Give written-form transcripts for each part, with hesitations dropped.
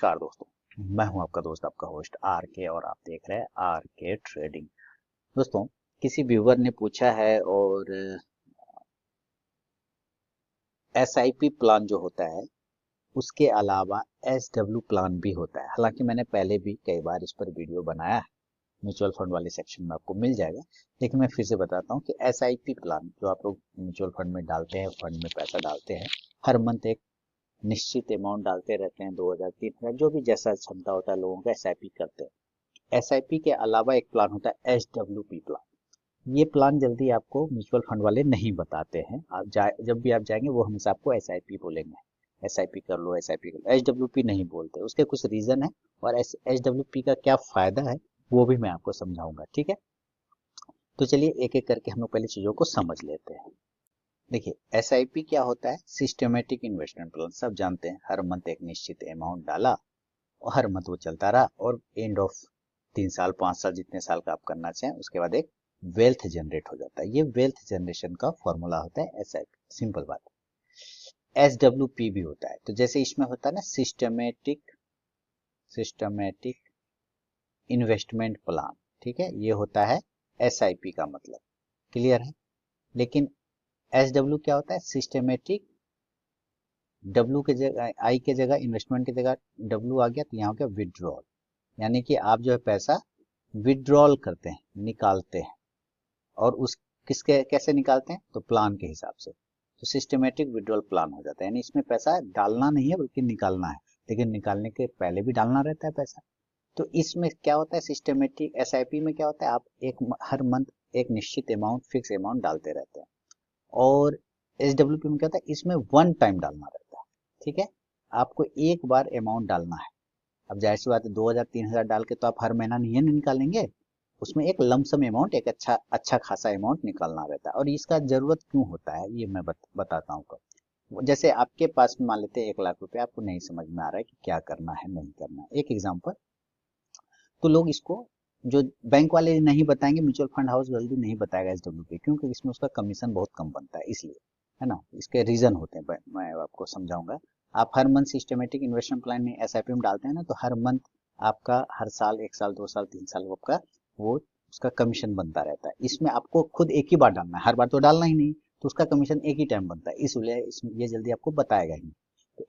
नमस्कार दोस्तों, मैं हूं आपका दोस्त आपका होस्ट आर के और आप देख रहे हैं आर के ट्रेडिंग। दोस्तों, किसी व्यूवर ने पूछा है और एसआईपी प्लान जो होता है उसके अलावा एसडब्ल्यू प्लान भी होता है। हालांकि मैंने पहले भी कई बार इस पर वीडियो बनाया है, म्यूचुअल फंड वाले सेक्शन में आपको मिल जाएगा। लेकिन मैं फिर से बताता हूँ कि एसआईपी प्लान जो आप लोग म्यूचुअल फंड में डालते हैं, फंड में पैसा डालते हैं, हर मंथ एक निश्चित अमाउंट डालते रहते हैं, 2000 3000 जो भी जैसा क्षमता होता है लोगों का एसआईपी करते हैं। एसआईपी के अलावा एक प्लान होता है एसडब्ल्यूपी प्लान। ये प्लान जल्दी आपको म्यूचुअल फंड वाले नहीं बताते हैं। जब भी आप जाएंगे वो हमेशा आपको एसआईपी बोलेंगे, एसआईपी कर लो, एसआईपी कर लो। एसडब्ल्यूपी नहीं बोलते, उसके कुछ रीजन है और एसडब्ल्यूपी का क्या फायदा है वो भी मैं आपको समझाऊंगा। ठीक है, तो चलिए एक एक करके हम लोग पहले चीजों को समझ लेते हैं। देखिए, एसआईपी क्या होता है? Systematic investment plan. सब जानते हैं, हर मंथ एक निश्चित अमाउंट डाला और हर मंथ वो चलता रहा और एंड ऑफ 3 साल 5 साल जितने साल का आप करना चाहें उसके बाद एक वेल्थ जनरेट हो जाता है। ये वेल्थ जनरेशन का फॉर्मूला होता है एसआईपी। सिंपल बात। एसडब्ल्यूपी भी होता है, तो जैसे इसमें होता है ना सिस्टमेटिक इन्वेस्टमेंट प्लान, ठीक है, ये होता है एसआईपी का मतलब। क्लियर है? लेकिन एसडब्ल्यू क्या होता है? सिस्टमेटिक, डब्ल्यू के जगह, आई के जगह, इन्वेस्टमेंट की जगह डब्ल्यू आ गया तो यहाँ हो गया विड्रॉल। यानी कि आप जो है पैसा विड्रॉल करते हैं, निकालते हैं। और उस किसके कैसे निकालते हैं? तो प्लान के हिसाब से। तो सिस्टमेटिक विड्रॉल प्लान हो जाता है। यानी इसमें पैसा डालना नहीं है बल्कि निकालना है, लेकिन निकालने के पहले भी डालना रहता है पैसा। तो इसमें क्या होता है? सिस्टमेटिक एसआईपी में क्या होता है? आप हर मंथ एक निश्चित अमाउंट, फिक्स अमाउंट डालते रहते हैं। और एसडब्ल्यूपी में क्या होता है? इसमें वन टाइम डालना रहता है। ठीक है, आपको एक बार अमाउंट डालना है। अब जाहिर सी बात है, 2000 3000 डाल के तो आप हर महीना नहीं निकालेंगे। उसमें एक लमसम अमाउंट, एक अच्छा अच्छा खासा अमाउंट निकालना रहता है। और इसका जरूरत क्यों होता है ये मैं बताता हूँ कब। जैसे आपके पास मान लेते हैं 1 लाख रुपए, आपको नहीं समझ में आ रहा है कि क्या करना है नहीं करना है। एक एग्जाम्पल, तो लोग इसको जो बैंक वाले नहीं बताएंगे, म्यूचुअल फंड हाउस जल्दी नहीं बताएगा एसडब्ल्यूपी, क्योंकि इसमें उसका कमीशन बहुत कम बनता है, इसलिए। है ना, इसके रीजन होते हैं, मैं आपको समझाऊंगा। आप हर मंथ सिस्टमेटिक इन्वेस्टमेंट प्लान में एसआईपी में डालते हैं ना, तो हर मंथ आपका हर साल 1 साल 2 साल 3 साल आपका वो उसका कमीशन बनता रहता है। इसमें आपको खुद एक ही बार डालना है, हर बार तो डालना ही नहीं, तो उसका कमीशन एक ही टाइम बनता है, इसलिए इसमें ये जल्दी आपको बताएगा ही नहीं। तो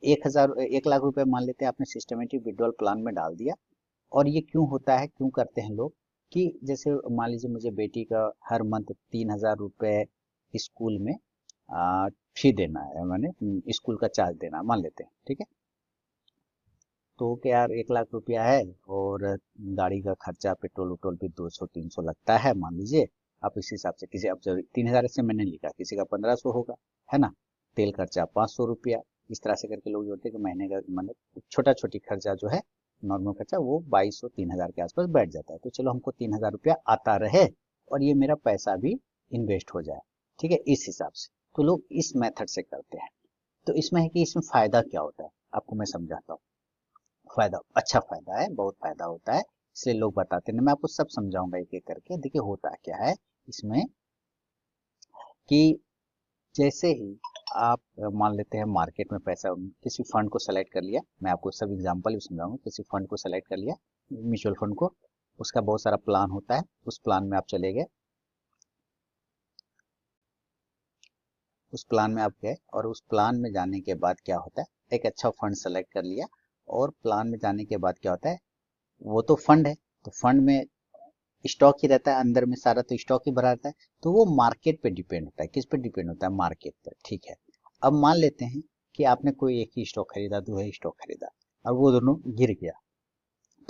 1 लाख रुपए मान लेते हैं आपने सिस्टमेटिक विड्रॉल प्लान में डाल दिया। और ये क्यों होता है, क्यों करते हैं लोग? कि जैसे मान लीजिए मुझे बेटी का हर मंथ 3000 रुपए स्कूल में फी देना है, मैंने स्कूल का चार्ज देना है, मान लेते हैं। ठीक है, तो क्या यार 1 लाख रुपया है और गाड़ी का खर्चा, पेट्रोल उट्रोल भी 200 300 लगता है, मान लीजिए। आप इस हिसाब से किसी, अब 3000 से मैंने लिखा, किसी का 1500 होगा, है ना। तेल खर्चा 500 रुपया, इस तरह से करके लोग जोड़ते हैं कि महीने का मतलब छोटा छोटी खर्चा जो है, नॉर्मल खर्चा, वो 2200 3000 के आसपास बैठ जाता है। तो चलो हमको 3000 रुपया आता रहे और ये मेरा पैसा भी इन्वेस्ट हो जाए। ठीक है, इस हिसाब से तो लोग इस मेथड से करते हैं। तो इसमें है कि इसमें फायदा क्या होता है, आपको मैं समझाता हूँ। फायदा, अच्छा फायदा है, बहुत फायदा होता है, इसलिए लोग बताते हैं। मैं आपको सब समझाऊंगा एक एक करके। देखिए होता क्या है इसमें, कि जैसे ही आप मान लेते हैं मार्केट में पैसा, किसी फंड को सेलेक्ट कर लिया, मैं आपको सब एग्जांपल भी समझाऊंगा। किसी फंड को सेलेक्ट कर लिया, म्यूचुअल फंड को, उसका बहुत सारा प्लान होता है, उस प्लान में आप चले गए, उस प्लान में आप गए और उस प्लान में जाने के बाद क्या होता है, एक अच्छा फंड सेलेक्ट कर लिया। और प्लान में जाने के बाद क्या होता है, वो तो फंड है, तो फंड में स्टॉक ही रहता है, अंदर में सारा तो स्टॉक ही भरा रहता है। तो वो मार्केट पे डिपेंड होता है। किस पे डिपेंड होता है? मार्केट पर। ठीक है, अब मान लेते हैं कि आपने कोई एक ही स्टॉक खरीदा, दो ही स्टॉक खरीदा, और वो दोनों गिर गया,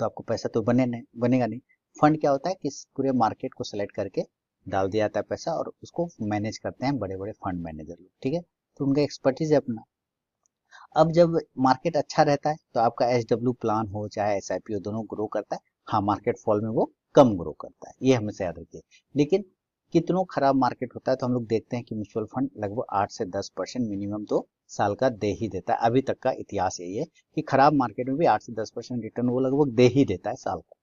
तो आपको पैसा तो बनेगा नहीं। फंड क्या होता है कि इस पूरे मार्केट को सेलेक्ट करके डाल दिया जाता है पैसा, और उसको मैनेज करते हैं बड़े बड़े फंड मैनेजर लोग। ठीक है, तो उनका एक्सपर्टीज है अपना। अब जब मार्केट अच्छा रहता है तो आपका एसडब्ल्यू प्लान हो चाहे एसआईपी हो, दोनों ग्रो करता है। हाँ, मार्केट फॉल में वो कम ग्रो करता है, ये हमेशा याद रखिए। लेकिन कितनों खराब मार्केट होता है तो हम लोग देखते हैं कि म्यूचुअल फंड लगभग 8 से 10% मिनिमम तो साल का दे ही देता है। अभी तक का इतिहास यही है कि खराब मार्केट में भी 8 से 10% रिटर्न वो लगभग दे ही देता है साल का।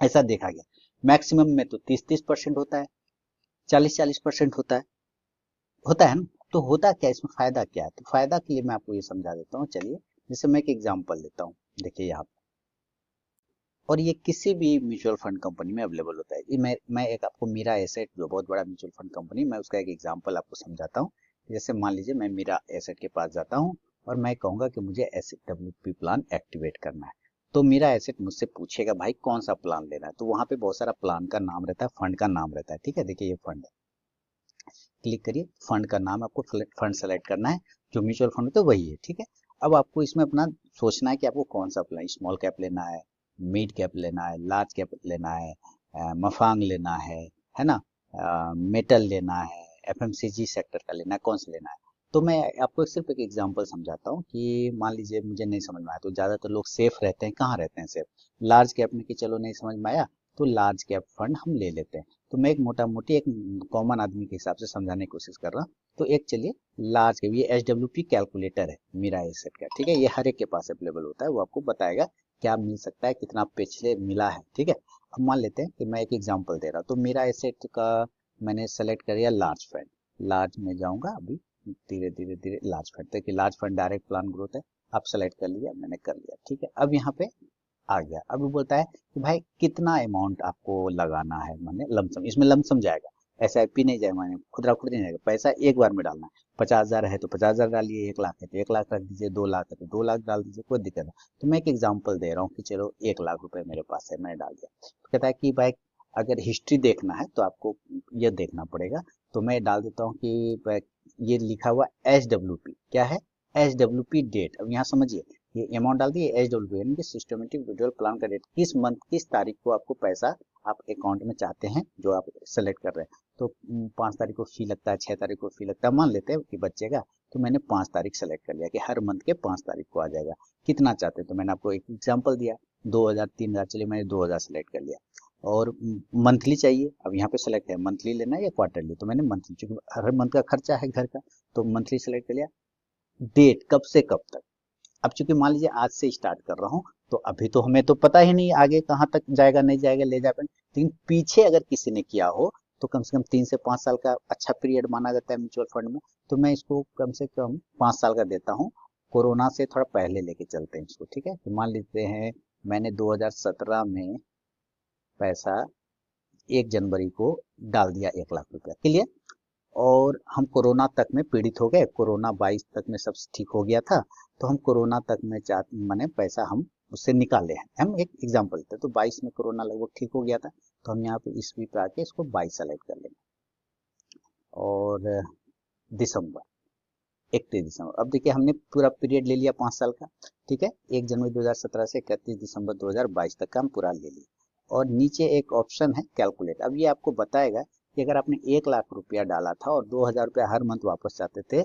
ऐसा देखा गया। मैक्सिमम में तो 30-30% होता है, 40-40% होता है ना। तो होता क्या, इसमें फायदा क्या है? तो फायदा के लिए मैं आपको ये समझा देता हूँ। चलिए, जैसे मैं एक एग्जांपल लेता हूँ। देखिए यहाँ, और ये किसी भी म्यूचुअल फंड कंपनी में अवेलेबल होता है। ये मैं एक आपको मीरा एसेट, जो बहुत बड़ा म्यूचुअल फंड कंपनी, मैं उसका एक एग्जांपल आपको समझाता हूँ। जैसे मान लीजिए मैं मीरा एसेट के पास जाता हूँ और मैं कहूंगा कि मुझे SWP प्लान एक्टिवेट करना है। तो मीरा एसेट मुझसे पूछेगा भाई कौन सा प्लान लेना है, तो वहां पे बहुत सारा प्लान का नाम रहता है, फंड का नाम रहता है। ठीक है, देखिए ये फंड है, क्लिक करिए, फंड का नाम आपको फंड सेलेक्ट करना है, जो म्यूचुअल फंड तो वही है। ठीक है, अब आपको इसमें अपना सोचना है कि आपको कौन सा प्लान, स्मॉल कैप लेना है, मिड कैप लेना है, लार्ज कैप लेना है, मफांग लेना है ना, मेटल लेना है, FMCG सेक्टर का लेना है, कौन सा लेना है। तो मैं आपको सिर्फ एक एग्जांपल समझाता हूँ कि मान लीजिए मुझे नहीं समझ में आया, तो ज्यादातर लोग सेफ रहते हैं, कहाँ रहते हैं सेफ, लार्ज कैप में, कि चलो नहीं समझ में आया तो लार्ज कैप फंड हम ले लेते हैं। तो मैं एक मोटा मोटी एक कॉमन आदमी के हिसाब से समझाने की कोशिश कर रहा हूँ। तो एक चलिए लार्ज कैप, ये SWP कैलकुलेटर है मीरा एसेट का। ठीक है, ये हर एक के पास अवेलेबल होता है, वो आपको बताएगा क्या मिल सकता है, कितना पिछले मिला है। ठीक है, अब मान लेते हैं कि मैं एक एग्जांपल दे रहा हूँ। तो मीरा एसेट का मैंने सेलेक्ट कर लिया लार्ज फंड, लार्ज में जाऊंगा अभी, धीरे धीरे धीरे लार्ज फंड, देखिए large fund direct plan growth है, आप सेलेक्ट कर लिया, मैंने कर लिया। ठीक है, अब यहाँ पे आ गया। अब वो बोलता है कि भाई कितना अमाउंट आपको लगाना है, माने लमसम, इसमें लमसम जाएगा, SIP नहीं जाएगा, माने खुदरा खुद नहीं जाएगा, पैसा एक बार में डालना है। 50,000 है तो 50,000 डालिए, 1 लाख है तो 1 लाख रख दीजिए, 2 लाख है तो 2 लाख डाल दीजिए, कोई दिक्कत नहीं। तो मैं एक एग्जांपल दे रहा हूँ कि चलो 1 लाख रुपए मेरे पास है, मैंने डाल दिया। तो कहता है कि भाई अगर हिस्ट्री देखना है तो आपको ये देखना पड़ेगा। तो मैं डाल देता हूँ कि ये लिखा हुआ SWP क्या है, SWP डेट। अब यहाँ समझिए, ये अमाउंट डाल दिए, SWP यानी कि सिस्टमेटिक विड्रॉल प्लान का डेट, किस मंथ किस तारीख को आपको पैसा आप अकाउंट में चाहते हैं, जो आप सेलेक्ट कर रहे हैं। तो 5 तारीख को फी लगता है, 6 तारीख को फी लगता है, मान लेते हैं कि बचेगा। तो मैंने 5 तारीख सेलेक्ट कर लिया कि हर मंथ के 5 तारीख को आ जाएगा। कितना चाहते हैं, तो मैंने आपको एक एग्जाम्पल दिया, 2,000 3,000, चलिए मैंने 2,000 सेलेक्ट कर लिया। और मंथली चाहिए, अब यहाँ पे सेलेक्ट है मंथली लेना है या क्वार्टरली, तो मैंने मंथली, क्योंकि हर मंथ का खर्चा है घर का, तो मंथली सेलेक्ट कर लिया। डेट कब से कब तक, अब चूंकि मान लीजिए आज से स्टार्ट कर रहा हूँ, तो अभी तो हमें तो पता ही नहीं आगे कहाँ तक जाएगा, नहीं जाएगा, ले जाएगा, लेकिन पीछे अगर किसी ने किया हो तो कम से कम 3 से 5 साल का अच्छा पीरियड माना जाता है म्यूचुअल फंड में। तो मैं इसको कम से कम 5 साल का देता हूँ, कोरोना से थोड़ा पहले लेके चलते हैं इसको। ठीक है, तो मान लेते हैं मैंने 2017 में पैसा 1 जनवरी को डाल दिया, 1 लाख रुपया, क्लियर। और हम कोरोना तक में पीड़ित हो गए, कोरोना 22 तक में सब ठीक हो गया था, तो हम कोरोना तक में माने पैसा हम उससे निकाले हैं, हम एक एग्जांपल थे। तो 22 में कोरोना लगभग ठीक हो गया था, तो हम यहाँ पे ईस्वी पे आके इसको 22 सेलेक्ट कर लेंगे। और दिसंबर, 31 दिसंबर, अब देखिए हमने पूरा पीरियड ले लिया 5 साल का। ठीक है, 1 जनवरी 2017 से 31 दिसंबर 2022 तक का हम पूरा ले लिया। और नीचे एक ऑप्शन है कैलकुलेट, अब ये आपको बताएगा कि अगर आपने 1 लाख रुपया डाला था और 2,000 रुपया हर मंथ वापस चाहते थे,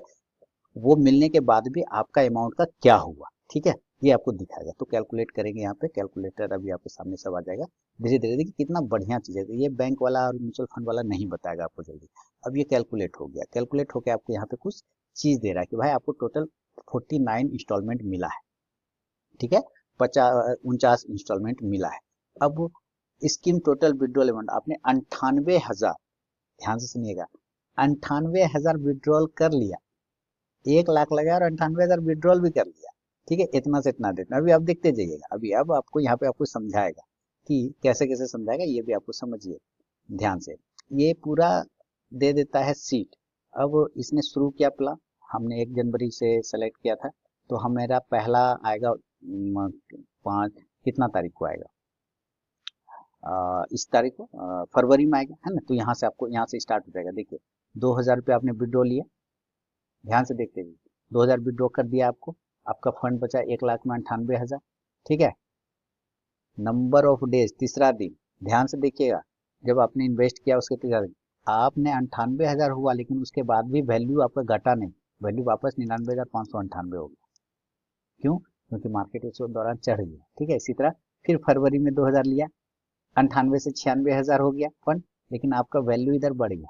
वो मिलने के बाद भी आपका अमाउंट का क्या हुआ। ठीक है, ये आपको दिखाएगा। तो कैलकुलेट करेंगे, यहाँ पे कैलकुलेटर अभी आपके सामने सब आ जाएगा धीरे धीरे। देखिए कितना बढ़िया चीज है, ये बैंक वाला और म्यूचुअल फंड वाला नहीं बताएगा आपको जल्दी। अब ये कैलकुलेट हो गया, कैलकुलेट होकर आपको यहाँ पे कुछ चीज दे रहा है कि भाई आपको टोटल 49 इंस्टॉलमेंट मिला है। ठीक है, 49 इंस्टॉलमेंट मिला है। अब स्कीम टोटल विड्रॉल अमाउंट आपने 98,000, ध्यान से सुनिएगा, 98,000 विड्रॉल कर लिया, 1 लाख लगाया और 98,000 विड्रॉल भी कर लिया। ठीक है, इतना से इतना देना, अभी आप देखते जाइएगा, अभी अब आपको यहाँ पे आपको समझाएगा कि कैसे कैसे समझाएगा, ये भी आपको समझिए ध्यान से। ये पूरा दे देता है सीट। अब इसने शुरू किया प्लान, हमने 1 जनवरी से सेलेक्ट किया था, तो हमारा पहला आएगा 5 कितना तारीख को आएगा, इस तारीख को फरवरी में आएगा, है ना। तो यहाँ से आपको यहाँ से स्टार्ट हो जाएगा। देखिए 2,000 रुपये आपने विड्रॉ लिया, ध्यान से देखते हुए 2,000 विड्रॉ कर दिया आपको, आपका फंड बचा 1,98,000। ठीक है, नंबर ऑफ डेज, तीसरा दिन, ध्यान से देखिएगा, जब आपने इन्वेस्ट किया उसके तीसरा दिन आपने 98,000 हुआ, लेकिन उसके बाद भी वैल्यू आपका घटा नहीं, वैल्यू वापस 99,598 हो गया। क्यों, क्योंकि मार्केट उस दौरान चढ़ गया। ठीक है, इसी तरह फिर फरवरी में 2,000 लिया, 98 से 96,000 हो गया फंड, लेकिन आपका वैल्यू इधर बढ़ गया।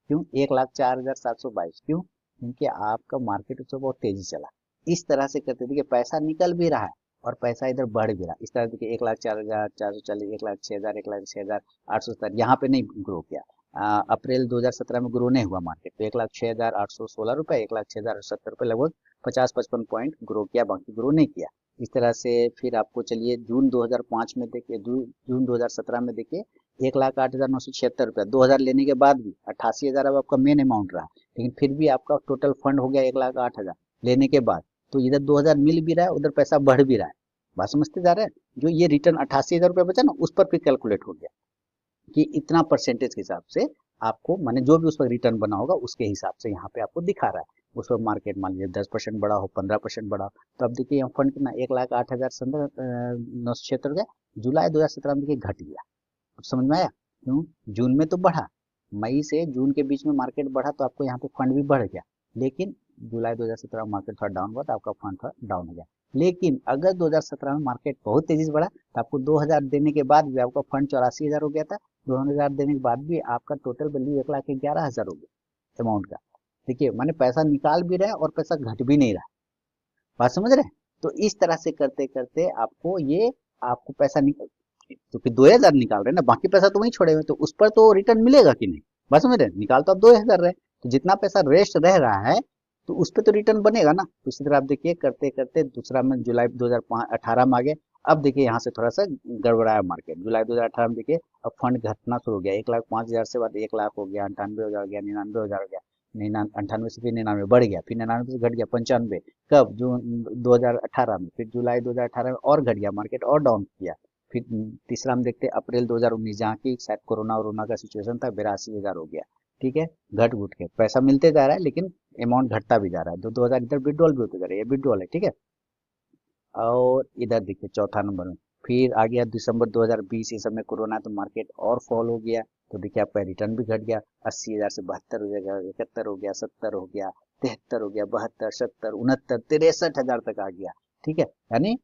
क्यों, 1,04,722, क्यों, क्योंकि आपका मार्केट उससे बहुत तेजी चला। इस तरह से करते देखिए पैसा निकल भी रहा है और पैसा इधर बढ़ भी रहा है। इस तरह देखिए 1,04,440, 1,06,000, 1,06,870, यहाँ पे नहीं ग्रो किया। अप्रैल 2017 में ग्रो नहीं हुआ मार्केट, तो 1,06,816 रुपए, 1,06,870 रुपए, लगभग 50-55 पॉइंट ग्रो किया, बाकी ग्रो नहीं किया। इस तरह से फिर आपको चलिए जून 2005 में देखिए, जून 2017 में देखिए 1,08,976 रुपया, 2000 लेने के बाद भी 88,000 अब आपका मेन अमाउंट रहा, लेकिन फिर भी आपका टोटल फंड हो गया 1,08,000 लेने के बाद। तो इधर 2000 मिल भी रहा है, उधर पैसा बढ़ भी रहा है। बात समझते जा रहे हैं? जो ये रिटर्न 88,000 रुपया बचा ना, उस पर फिर कैलकुलेट हो गया कि इतना परसेंटेज के हिसाब से आपको, माने जो भी उस पर रिटर्न बना होगा उसके हिसाब से यहाँ पे आपको दिखा रहा है। उस पर मार्केट मान लीजिए 10% बढ़ा हो, 15% बढ़ा हो, तो अब देखिए यहाँ फंड कितना, 1,08,976 गया। जुलाई 2017 में देखिए घट गया। अब समझ में आया क्यों? जून में तो बढ़ा, मई से जून के बीच में मार्केट बढ़ा तो आपको यहाँ पे फंड भी बढ़ गया, लेकिन जुलाई 2017 में मार्केट थोड़ा डाउन हुआ तो आपका फंड थोड़ा डाउन हो गया। लेकिन अगर 2017 में मार्केट बहुत तेजी से बढ़ा तो आपको 2000 देने के बाद भी आपका फंड 84,000 हो गया था। 2000 देने के बाद भी आपका टोटल वैल्यू 1,11,000 हो गया अमाउंट का। देखिए मैंने पैसा निकाल भी रहा है और पैसा घट भी नहीं रहा। बात समझ रहे हैं? तो इस तरह से करते करते आपको ये, आपको पैसा निकल, तो फिर 2000 निकाल रहे हैं ना, बाकी पैसा तो वहीं छोड़े हुए, तो उस पर तो रिटर्न मिलेगा कि नहीं? बात समझ रहे हैं? निकाल तो आप 2000 रहे, तो जितना पैसा रेस्ट रह रहा है तो उस पर तो रिटर्न बनेगा ना। तो इसी तरह आप देखिए करते करते दूसरा में जुलाई 2018 में आ गए। अब देखिए यहाँ से थोड़ा सा गड़बड़ाया मार्केट। जुलाई 2018 में देखिए अब फंड घटना शुरू हो गया, 1,05,000 से बाद 1,00,000 हो गया, 98,000 हो गया, 99,000 हो गया, 98 से फिर 99 बढ़ गया, फिर 99 से घट गया 95। कब? जून 2018 में। फिर जुलाई 2018 में और घट गया मार्केट और डाउन किया। फिर तीसरा हम देखते हैं अप्रैल 2019, जहाँ की शायद कोरोना वोरोना का सिचुएशन था, 82,000 हो गया। ठीक है, घट घुट के पैसा मिलते जा रहा है लेकिन अमाउंट घटता भी जा रहा है। 2,000 इधर विड्रॉल भी होते जा रहे हैं, ये विड्रॉल है। ठीक है, और इधर देखिए चौथा नंबर में फिर आ गया दिसंबर 2020, इस समय कोरोना, तो मार्केट और फॉल हो गया। तो देखिए आपका रिटर्न भी घट गया, 80,000 से 72 हो गया, 71 हो गया, 70 हो गया, 73 हो गया, 72, 70, 69, 63,000 तक आ गया। ठीक है, यानी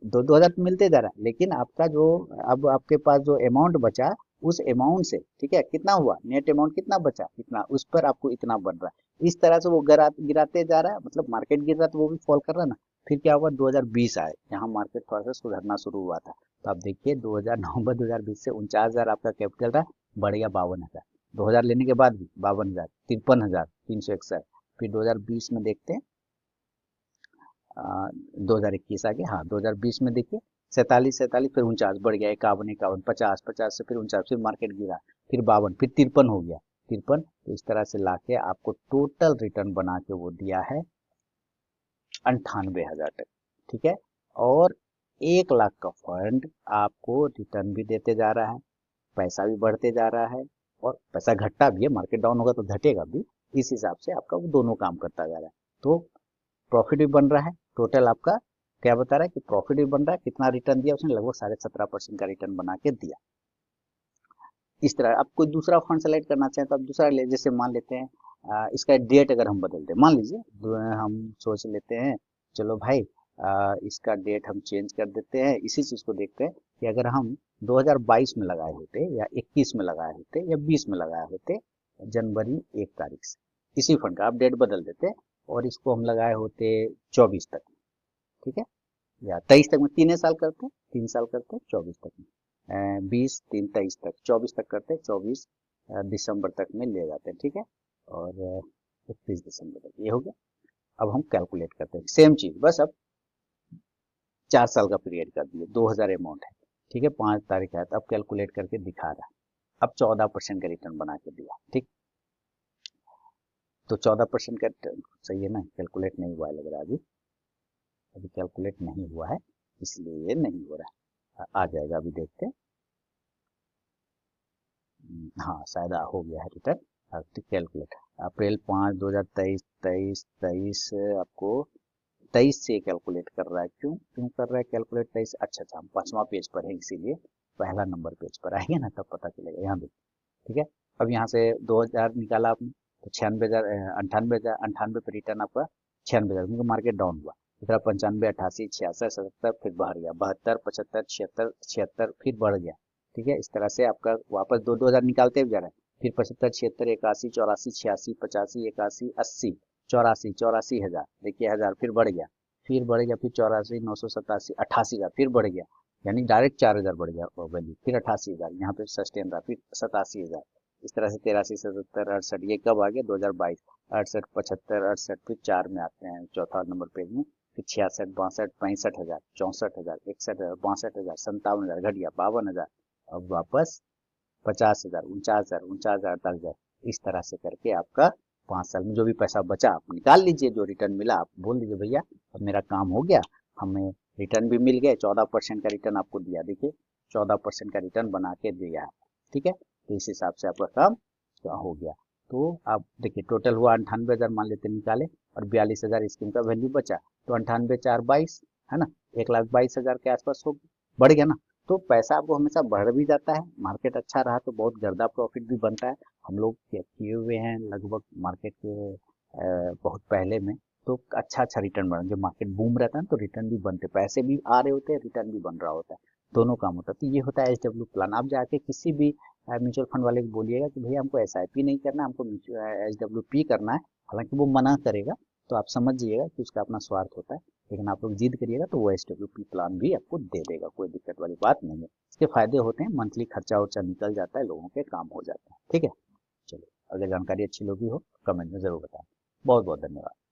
2,000 तो मिलते जा रहा है, लेकिन आपका जो, अब आपके पास जो अमाउंट बचा, उस अमाउंट से, ठीक है, कितना हुआ नेट अमाउंट, कितना बचा, इतना, उस पर आपको इतना बन रहा है। इस तरह से वो गिराते जा रहा है, मतलब मार्केट गिर रहा है तो वो भी फॉल कर रहा है ना। फिर क्या हुआ, 2020 आए, यहाँ मार्केट थोड़ा सा सुधरना शुरू हुआ था। तो आप देखिए 2000 नवंबर 2020 से 49,000 आपका कैपिटल था, बढ़ गया 52,000। 2000 लेने के बाद भी 52,000, 53,361। फिर 2020 में देखते हैं, 2021 आ गया, हाँ 2020 में देखिए 47, फिर 49, बढ़ गया 51, 51, 50, 50 से फिर 49, फिर मार्केट गिरा, फिर 52, फिर 53 हो गया, 53। तो इस तरह से लाके आपको टोटल रिटर्न बना के वो दिया है 98,000 तक। ठीक है, और 1,00,000 का फंड आपको रिटर्न भी देते जा रहा है, पैसा भी बढ़ते जा रहा है, और पैसा घटता भी है, मार्केट डाउन होगा तो घटेगा भी। इस हिसाब से आपका वो दोनों काम करता जा रहा है। तो प्रॉफिट भी बन रहा है, टोटल आपका क्या बता रहा है कि प्रॉफिट भी बन रहा है। कितना रिटर्न दिया उसने? लगभग 17.5% का रिटर्न बना के दिया। इस तरह आप कोई दूसरा फंड सेलेक्ट करना चाहें तो आप दूसरा ले, जैसे मान लेते हैं इसका डेट अगर हम बदलते हैं, मान लीजिए हम सोच लेते हैं, चलो भाई इसका डेट हम चेंज कर देते हैं। इसी चीज को देखते हैं कि अगर हम 2022 में लगाए होते, या 21 में लगाए होते, या 20 में लगाए होते, जनवरी 1 तारीख से, इसी फंड का आप डेट बदल देते और इसको हम लगाए होते 24 तक, ठीक है, या 23 तक में, 3 साल करते, 3 साल करते, 24 तक में, 20, 3, 23 तक, 24 तक करते, 24 दिसंबर तक में ले जाते हैं। ठीक है, और 31 दिसंबर तक, ये हो गया। अब हम कैलकुलेट करते हैं सेम चीज, बस अब 4 साल का पीरियड कर दिए, 2,000 अमाउंट है। ठीक है, 5 तारीख है, तो अब कैलकुलेट करके दिखा रहा है। अब 14% का रिटर्न बना के दिया। ठीक, तो 14% का सही है ना, कैलकुलेट नहीं हुआ है लग रहा है, अभी कैलकुलेट नहीं हुआ है, इसलिए ये नहीं हो रहा है। आ जाएगा, अभी देखते हैं। हाँ शायद हो गया है रिटर्न। अब तो कैलकुलेट, अप्रैल 5, 2023, 23 आपको 23 से कैलकुलेट कर रहा है। क्यों क्यों कर रहा है कैलकुलेट 23? अच्छा अच्छा, हम 5वां पेज पर है, इसीलिए पहला नंबर पेज पर आएंगे ना, तब पता चलेगा। यहाँ देखिए, ठीक है, अब यहाँ से 2,000 निकाला आपने, तो 96,000, 98,000, 98 पे रिटर्न आपका 96,000, क्योंकि मार्केट डाउन हुआ। इधर 95, 88, 66, 77, फिर बढ़ गया 72, 75, 76, 76, फिर बढ़ गया। ठीक है, इस तरह से आपका वापस 2,000 निकालते हुए जा रहा है। फिर 75, 76, 81, 84, 86, 85, 81, 80, 84, 84,000, देखिए 1000, फिर बढ़ गया, फिर बढ़ गया, फिर 84, 987, 88,000, फिर बढ़ गया, यानी डायरेक्ट 4,000 बढ़ गया वैल्यू, फिर 88,000, यहाँ पे सस्टेन रहा, फिर 87,000। इस तरह से 83, 77, 68, ये कब आ गया? 2022, 68, 75, 68, फिर 4 में आते हैं, चौथा नंबर पेज में, कि 66, 62, 65,000, 64,000, 61,000, 62,000, 57,000, घट गया 52,000, अब वापस 50,000, 49,000, 49,000, 10,000, इस तरह से करके आपका 5 साल में जो भी पैसा बचा आप निकाल लीजिए, जो रिटर्न मिला आप बोल दीजिए भैया अब मेरा काम हो गया, हमें रिटर्न भी मिल गए, 14% का रिटर्न आपको दिया, देखिए 14% का रिटर्न बना के दिया है, ठीक है। तो इस हिसाब से आपका काम हो गया। तो आप देखिए टोटल हुआ 98,000 मान लेते निकाले, और 42,000 स्कीम का वैल्यू बचा, तो 98, 4, 22 है ना, 1,22,000 के आसपास हो बढ़ गया ना। तो पैसा आपको हमेशा बढ़ भी जाता है, मार्केट अच्छा रहा तो बहुत गर्दा प्रॉफिट भी बनता है। हम लोग किए हुए हैं लगभग मार्केट के बहुत पहले में, तो अच्छा अच्छा रिटर्न बना, जब मार्केट बूम रहता है तो रिटर्न भी बनते, पैसे भी आ रहे होते हैं, रिटर्न भी बन रहा होता है, दोनों काम होता है। तो ये होता है SW प्लान। आप जाके किसी भी म्यूचुअल फंड वाले को बोलिएगा कि भैया हमको SIP नहीं करना, हमको SWP करना है, हालांकि वो मना करेगा, तो आप समझिएगा कि उसका अपना स्वार्थ होता है, लेकिन आप लोग जिद करिएगा तो वो SWP प्लान भी आपको दे देगा, कोई दिक्कत वाली बात नहीं है। इसके फायदे होते हैं, मंथली खर्चा उर्चा निकल जाता है, लोगों के काम हो जाते हैं, ठीक है। चलो, अगर जानकारी अच्छी लगी हो कमेंट में जरूर बताएं। बहुत बहुत धन्यवाद।